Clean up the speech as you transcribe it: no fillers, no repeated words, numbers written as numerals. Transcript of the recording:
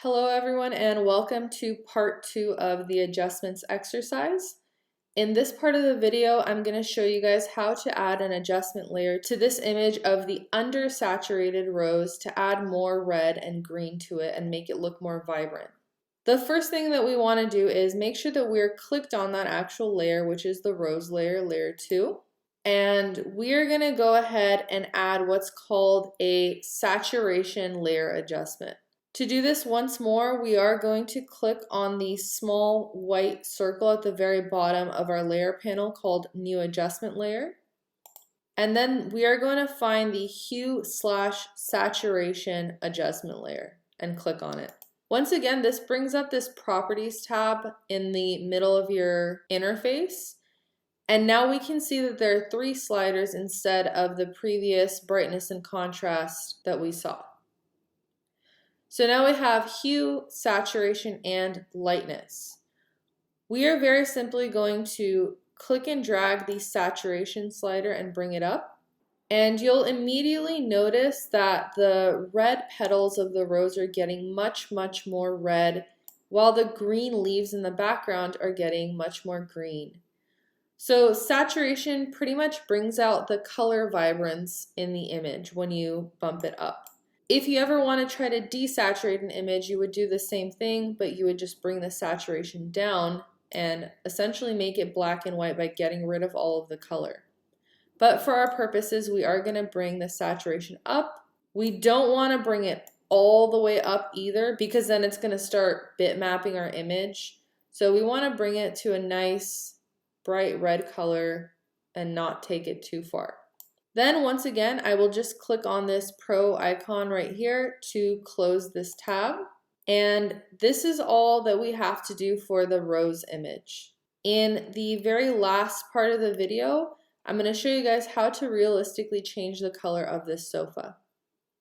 Hello everyone and welcome to part 2 of the adjustments exercise. In this part of the video, I'm going to show you guys how to add an adjustment layer to this image of the undersaturated rose to add more red and green to it and make it look more vibrant. The first thing that we want to do is make sure that we're clicked on that actual layer, which is the rose layer, layer 2. And we're going to go ahead and add what's called a saturation layer adjustment. To do this once more, we are going to click on the small white circle at the very bottom of our layer panel called New Adjustment Layer. And then we are going to find the Hue/Saturation Adjustment Layer and click on it. Once again, this brings up this Properties tab in the middle of your interface. And now we can see that there are 3 sliders instead of the previous brightness and contrast that we saw. So now we have hue, saturation, and lightness. We are very simply going to click and drag the saturation slider and bring it up. And you'll immediately notice that the red petals of the rose are getting much more red, while the green leaves in the background are getting much more green. So saturation pretty much brings out the color vibrance in the image when you bump it up. If you ever want to try to desaturate an image, you would do the same thing, but you would just bring the saturation down and essentially make it black and white by getting rid of all of the color. But for our purposes, we are going to bring the saturation up. We don't want to bring it all the way up either, because then it's going to start bitmapping our image. So we want to bring it to a nice bright red color and not take it too far. Then once again, I will just click on this Pro icon right here to close this tab. And this is all that we have to do for the rose image. In the very last part of the video, I'm going to show you guys how to realistically change the color of this sofa.